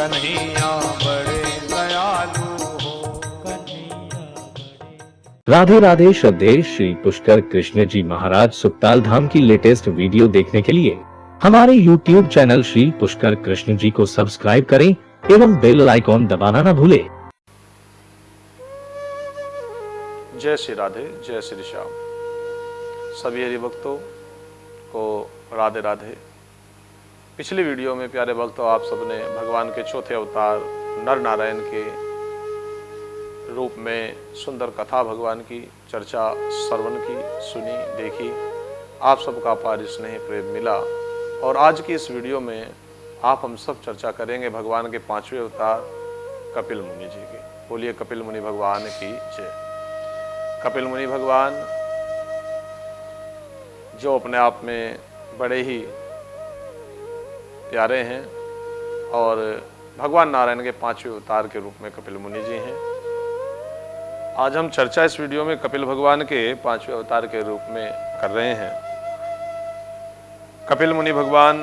कन्हैया बड़े दयालु हो। राधे राधे। श्रद्धेय श्री पुष्कर कृष्ण जी महाराज सुखताल धाम की लेटेस्ट वीडियो देखने के लिए हमारे YouTube चैनल श्री पुष्कर कृष्ण जी को सब्सक्राइब करें एवं बेल आइकॉन दबाना न भूलें। जय श्री राधे, जय श्री श्याम। सभी हरि भक्तों को राधे राधे। पिछली वीडियो में प्यारे भक्तों आप सबने भगवान के चौथे अवतार नर नारायण के रूप में सुंदर कथा भगवान की चर्चा श्रवण की, सुनी, देखी। आप सबका अपार स्नेह प्रेम मिला और आज की इस वीडियो में आप हम सब चर्चा करेंगे भगवान के पांचवें अवतार कपिल मुनि जी के। बोलिए कपिल मुनि भगवान की जय। कपिल मुनि भगवान जो अपने आप में बड़े ही प्यारे हैं और भगवान नारायण के पांचवें अवतार के रूप में कपिल मुनि जी हैं। आज हम चर्चा इस वीडियो में कपिल भगवान के पांचवें अवतार के रूप में कर रहे हैं। कपिल मुनि भगवान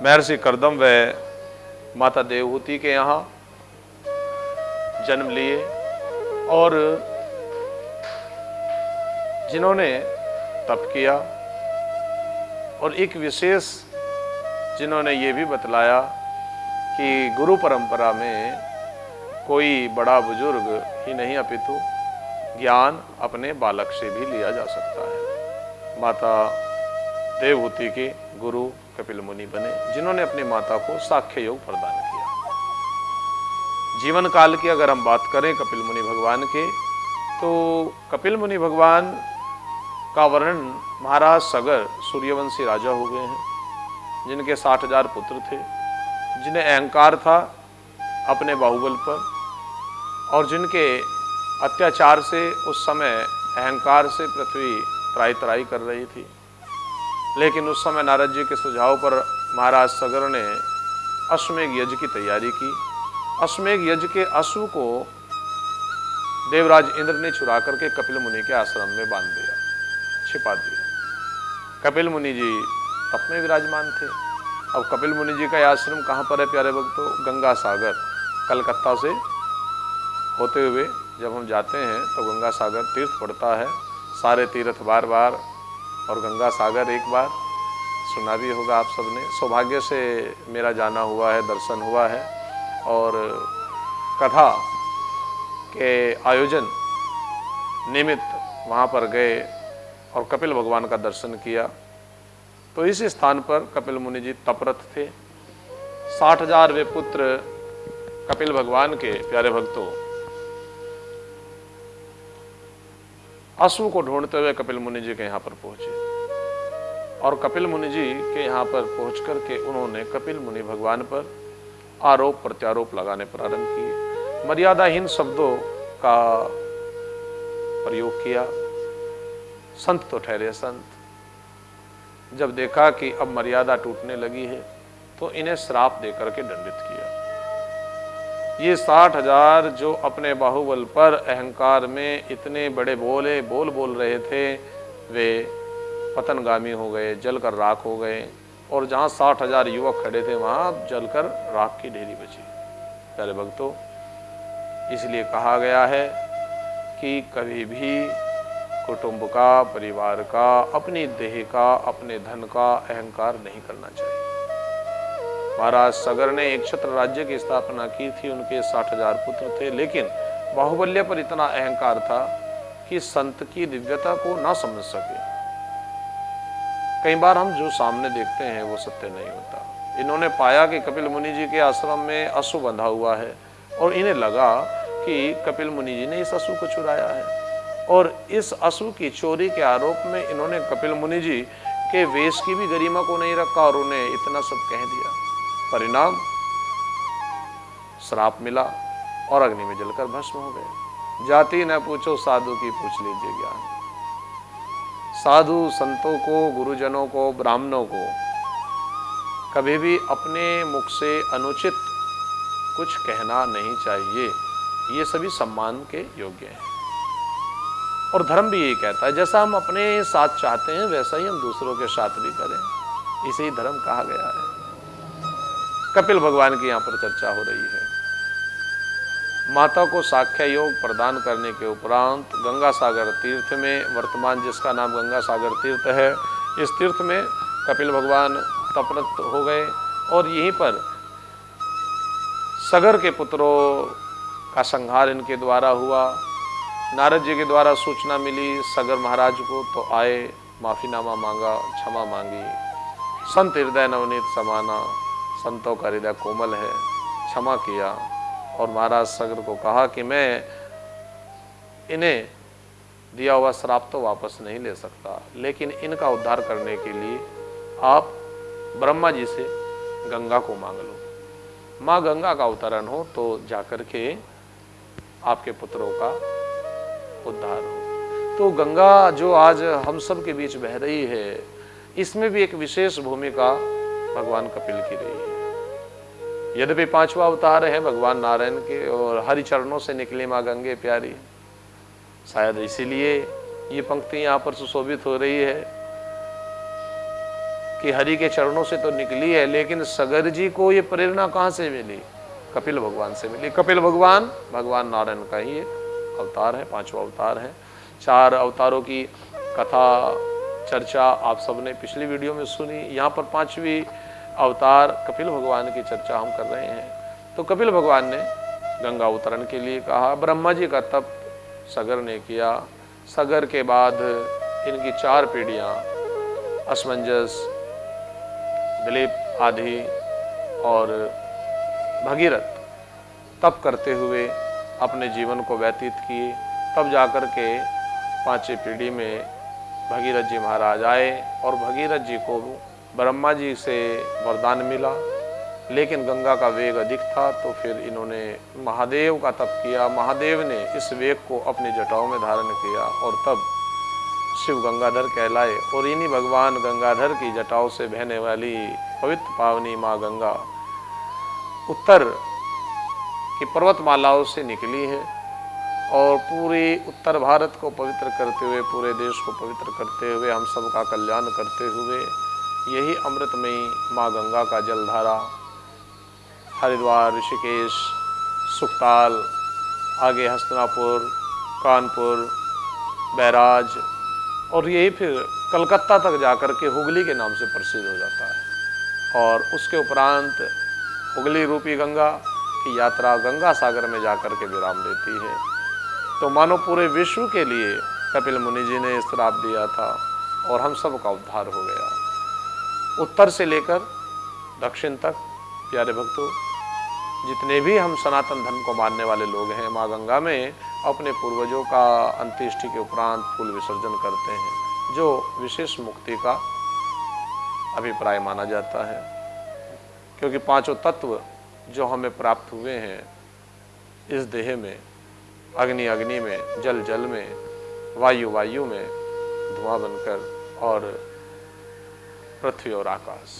महर्षि कर्दम व माता देवहूति के यहाँ जन्म लिए और जिन्होंने तप किया और एक विशेष जिन्होंने ये भी बतलाया कि गुरु परंपरा में कोई बड़ा बुजुर्ग ही नहीं अपितु ज्ञान अपने बालक से भी लिया जा सकता है। माता देवहूति के गुरु कपिल मुनि बने जिन्होंने अपनी माता को साख्य योग प्रदान किया। जीवन काल की अगर हम बात करें कपिल मुनि भगवान के, तो कपिल मुनि भगवान का वर्णन महाराज सगर सूर्यवंशी राजा हो गए हैं जिनके 60,000 पुत्र थे, जिन्हें अहंकार था अपने बाहुबल पर और जिनके अत्याचार से उस समय अहंकार से पृथ्वी त्राही त्राही कर रही थी। लेकिन उस समय नारद जी के सुझाव पर महाराज सगर ने अश्वमेघ यज्ञ की तैयारी की। अश्वमेघ यज्ञ के अश्व को देवराज इंद्र ने चुरा करके कपिल मुनि के आश्रम में बांध दिया, छिपा दिया। कपिल मुनि जी तप में विराजमान थे। अब कपिल मुनि जी का आश्रम कहाँ पर है प्यारे भक्तों? गंगा सागर, कलकत्ता से होते हुए जब हम जाते हैं तो गंगा सागर तीर्थ पड़ता है। सारे तीर्थ बार बार और गंगा सागर एक बार सुना भी होगा आप सबने। सौभाग्य से मेरा जाना हुआ है, दर्शन हुआ है और कथा के आयोजन निमित्त वहाँ पर गए और कपिल भगवान का दर्शन किया। तो इस स्थान पर कपिल मुनि जी तपरत थे। 60,000 वे पुत्र कपिल भगवान के प्यारे भक्तों अश्व को ढूंढते हुए कपिल मुनि जी के यहाँ पर पहुंचे और कपिल मुनि जी के यहाँ पर पहुंच करके उन्होंने कपिल मुनि भगवान पर आरोप प्रत्यारोप लगाने प्रारंभ किए। मर्यादाहीन शब्दों का प्रयोग किया। संत तो ठहरे संत, जब देखा कि अब मर्यादा टूटने लगी है तो इन्हें श्राप देकर के दंडित किया। ये 60,000 जो अपने बाहुबल पर अहंकार में इतने बड़े बोल रहे थे, वे पतनगामी हो गए, जलकर राख हो गए और जहाँ 60,000 युवक खड़े थे वहाँ जलकर राख की ढेरी बची। प्यारे भक्तों, इसलिए कहा गया है कि कभी भी कुटुंब का, परिवार का, अपनी देह का, अपने धन का अहंकार नहीं करना चाहिए। महाराज सगर ने एक छत्र राज्य की स्थापना की थी। उनके 60,000 पुत्र थे, लेकिन बाहुबल्य पर इतना अहंकार था कि संत की दिव्यता को ना समझ सके। कई बार हम जो सामने देखते हैं वो सत्य नहीं होता। इन्होंने पाया कि कपिल मुनि जी के आश्रम में अश्व बंधा हुआ है और इन्हें लगा कि कपिल मुनि जी ने इस अश्व को चुराया है और इस अश्व की चोरी के आरोप में इन्होंने कपिल मुनि जी के वेश की भी गरिमा को नहीं रखा और उन्हें इतना सब कह दिया। परिणाम श्राप मिला और अग्नि में जलकर भस्म हो गए। जाति न पूछो साधु की, पूछ लीजिए ज्ञान। साधु संतों को, गुरुजनों को, ब्राह्मणों को कभी भी अपने मुख से अनुचित कुछ कहना नहीं चाहिए। ये सभी सम्मान के योग्य हैं और धर्म भी यही कहता है, जैसा हम अपने साथ चाहते हैं वैसा ही हम दूसरों के साथ भी करें। इसे ही धर्म कहा गया है। कपिल भगवान की यहाँ पर चर्चा हो रही है। माता को साख्य योग प्रदान करने के उपरांत गंगा सागर तीर्थ में, वर्तमान जिसका नाम गंगा सागर तीर्थ है, इस तीर्थ में कपिल भगवान तपरत हो गए और यहीं पर सगर के पुत्रों का संहार इनके द्वारा हुआ। नारद जी के द्वारा सूचना मिली सगर महाराज को, तो आए, माफीनामा मांगा, क्षमा मांगी। संत हृदय नवनीत समाना, संतों का हृदय कोमल है, क्षमा किया और महाराज सगर को कहा कि मैं इन्हें दिया हुआ श्राप तो वापस नहीं ले सकता, लेकिन इनका उद्धार करने के लिए आप ब्रह्मा जी से गंगा को मांग लो। माँ गंगा का अवतरण हो तो जाकर के आपके पुत्रों का उद्धार हो। तो गंगा जो आज हम सब के बीच बह रही है, इसमें भी एक विशेष भूमिका भगवान कपिल की रही है। यद्यपि 5वां अवतार है भगवान नारायण के और हरि चरणों से निकली माँ गंगे प्यारी, शायद इसीलिए ये पंक्ति यहाँ पर सुशोभित हो रही है कि हरि के चरणों से तो निकली है, लेकिन सगर जी को ये प्रेरणा कहाँ से मिली? कपिल भगवान से मिली। कपिल भगवान भगवान नारायण का ही एक अवतार है, 5वां अवतार है। 4 अवतारों की कथा चर्चा आप सबने पिछली वीडियो में सुनी। यहाँ पर 5वीं अवतार कपिल भगवान की चर्चा हम कर रहे हैं। तो कपिल भगवान ने गंगा अवतरण के लिए कहा। ब्रह्मा जी का तप सगर ने किया। सगर के बाद इनकी 4 पीढ़ियाँ असमंजस, दिलीप आदि और भगीरथ तप करते हुए अपने जीवन को व्यतीत किए। तब जाकर के 5वीं पीढ़ी में भगीरथ जी महाराज आए और भगीरथ जी को ब्रह्मा जी से वरदान मिला, लेकिन गंगा का वेग अधिक था, तो फिर इन्होंने महादेव का तप किया। महादेव ने इस वेग को अपनी जटाओं में धारण किया और तब शिव गंगाधर कहलाए। और इन्हीं भगवान गंगाधर की जटाओं से बहने वाली पवित्र पावनी माँ गंगा उत्तर की पर्वतमालाओं से निकली है और पूरे उत्तर भारत को पवित्र करते हुए, पूरे देश को पवित्र करते हुए, हम सब का कल्याण करते हुए यही अमृतमयी माँ गंगा का जलधारा हरिद्वार, ऋषिकेश, सुखताल, आगे हस्तिनापुर, कानपुर, बैराज और यही फिर कलकत्ता तक जाकर के हुगली के नाम से प्रसिद्ध हो जाता है। और उसके उपरांत हुगली रूपी गंगा की यात्रा गंगा सागर में जाकर के विराम लेती है। तो मानो पूरे विश्व के लिए कपिल मुनि जी ने श्राप दिया था और हम सब का उद्धार हो गया। उत्तर से लेकर दक्षिण तक प्यारे भक्तों, जितने भी हम सनातन धर्म को मानने वाले लोग हैं, माँ गंगा में अपने पूर्वजों का अंत्येष्टि के उपरांत फूल विसर्जन करते हैं, जो विशेष मुक्ति का अभिप्राय माना जाता है। क्योंकि 5 तत्व जो हमें प्राप्त हुए हैं इस देह में, अग्नि अग्नि में, जल जल में, वायु वायु में, धुआं बनकर और पृथ्वी और आकाश,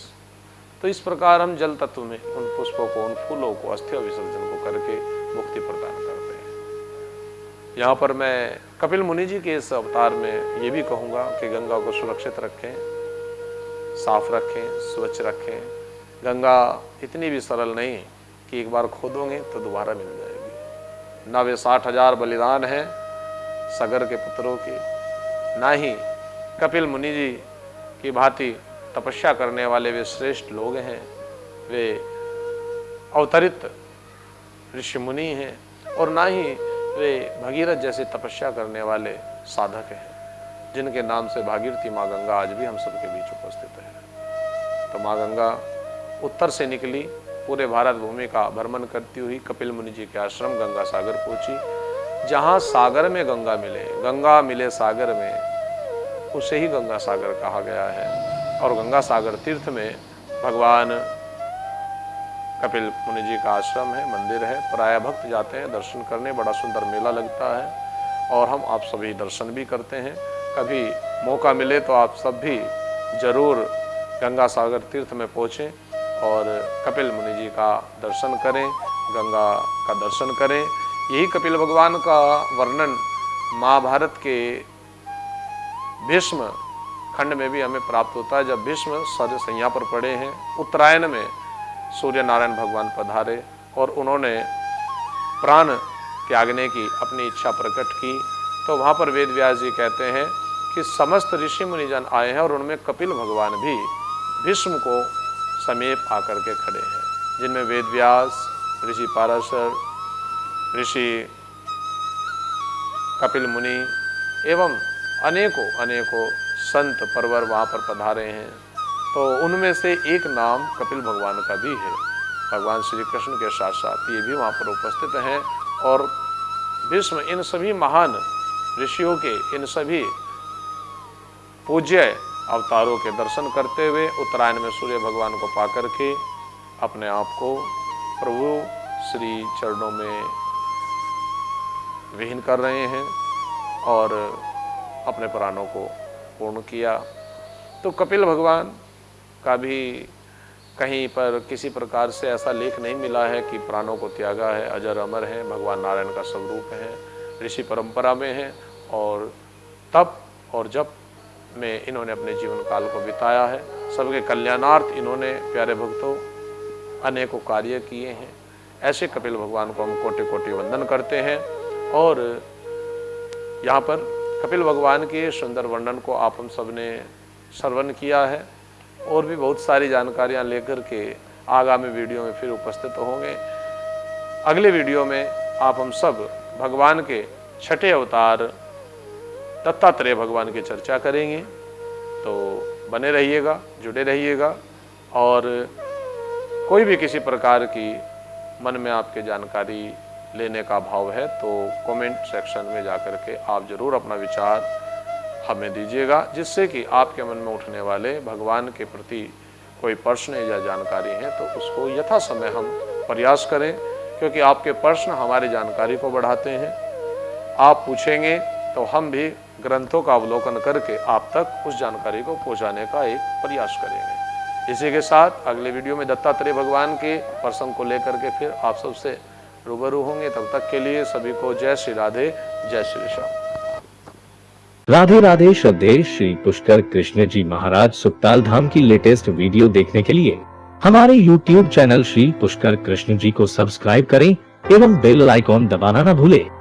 तो इस प्रकार हम जल तत्व में उन पुष्पों को, उन फूलों को, अस्थियों विसर्जन को करके मुक्ति प्रदान करते हैं। यहाँ पर मैं कपिल मुनि जी के इस अवतार में ये भी कहूँगा कि गंगा को सुरक्षित रखें, साफ रखें, स्वच्छ रखें। गंगा इतनी भी सरल नहीं कि एक बार खोदोगे तो दोबारा मिल जाएगी। ना वे 60,000 बलिदान हैं सगर के पुत्रों की, ना ही कपिल मुनि जी की भांति तपस्या करने वाले वे श्रेष्ठ लोग हैं। वे अवतरित ऋषि मुनि हैं और ना ही वे भगीरथ जैसे तपस्या करने वाले साधक हैं, जिनके नाम से भागीरथी माँ गंगा आज भी हम सबके बीच उपस्थित है। तो माँ गंगा उत्तर से निकली, पूरे भारत भूमि का भ्रमण करती हुई कपिल मुनि जी के आश्रम गंगा सागर पहुंची। जहाँ सागर में गंगा मिले, गंगा मिले सागर में, उसे ही गंगा सागर कहा गया है। और गंगा सागर तीर्थ में भगवान कपिल मुनि जी का आश्रम है, मंदिर है। प्राय भक्त जाते हैं दर्शन करने, बड़ा सुंदर मेला लगता है और हम आप सभी दर्शन भी करते हैं। कभी मौका मिले तो आप सब भी जरूर गंगा सागर तीर्थ में पहुँचें और कपिल मुनि जी का दर्शन करें, गंगा का दर्शन करें। यही कपिल भगवान का वर्णन महाभारत के भीष्म खंड में भी हमें प्राप्त होता है। जब भीष्म शरशय्या पर पड़े हैं, उत्तरायण में सूर्य नारायण भगवान पधारे और उन्होंने प्राण त्यागने की अपनी इच्छा प्रकट की। तो वहाँ पर वेद व्यास जी कहते हैं कि समस्त ऋषि मुनिजन आए हैं और उनमें कपिल भगवान भी भीष्म को समीप आकर के खड़े हैं, जिनमें वेद व्यास, ऋषि पाराशर, ऋषि कपिल मुनि एवं अनेकों अनेकों संत परवर वहाँ पर पधारे हैं। तो उनमें से एक नाम कपिल भगवान का भी है। भगवान श्री कृष्ण के साथ साथ ये भी वहाँ पर उपस्थित हैं और भीष्म इन सभी महान ऋषियों के, इन सभी पूज्य अवतारों के दर्शन करते हुए उत्तरायण में सूर्य भगवान को पाकर के अपने आप को प्रभु श्री चरणों में विहीन कर रहे हैं और अपने प्राणों को पूर्ण किया। तो कपिल भगवान का भी कहीं पर किसी प्रकार से ऐसा लेख नहीं मिला है कि प्राणों को त्यागा है, अजर अमर है, भगवान नारायण का स्वरूप है, ऋषि परंपरा में है और तप और जप में इन्होंने अपने जीवन काल को बिताया है। सबके कल्याणार्थ इन्होंने प्यारे भक्तों अनेकों कार्य किए हैं। ऐसे कपिल भगवान को हम कोटि कोटि वंदन करते हैं। और यहाँ पर कपिल भगवान के सुंदर वर्णन को आप हम सब ने श्रवण किया है और भी बहुत सारी जानकारियाँ लेकर के आगामी वीडियो में फिर उपस्थित होंगे। अगले वीडियो में आप हम सब भगवान के छठे अवतार दत्तात्रेय भगवान की चर्चा करेंगे। तो बने रहिएगा, जुड़े रहिएगा और कोई भी किसी प्रकार की मन में आपके जानकारी लेने का भाव है तो कमेंट सेक्शन में जाकर के आप जरूर अपना विचार हमें दीजिएगा, जिससे कि आपके मन में उठने वाले भगवान के प्रति कोई प्रश्न या जानकारी है तो उसको यथा समय हम प्रयास करें, क्योंकि आपके प्रश्न हमारी जानकारी को बढ़ाते हैं। आप पूछेंगे तो हम भी ग्रंथों का अवलोकन करके आप तक उस जानकारी को पहुंचाने का एक प्रयास करेंगे। इसी के साथ अगले वीडियो में दत्तात्रेय भगवान के प्रसंग को लेकर के फिर आप सबसे रूबरू होंगे। तब तक के लिए सभी को जय श्री राधे, जय श्री श्याम। राधे राधे। श्रद्धेय श्री पुष्कर कृष्ण जी महाराज सुकताल धाम की लेटेस्ट वीडियो देखने के लिए हमारे YouTube चैनल श्री पुष्कर कृष्ण जी को सब्सक्राइब करें एवं बेल आइकॉन दबाना न भूलें।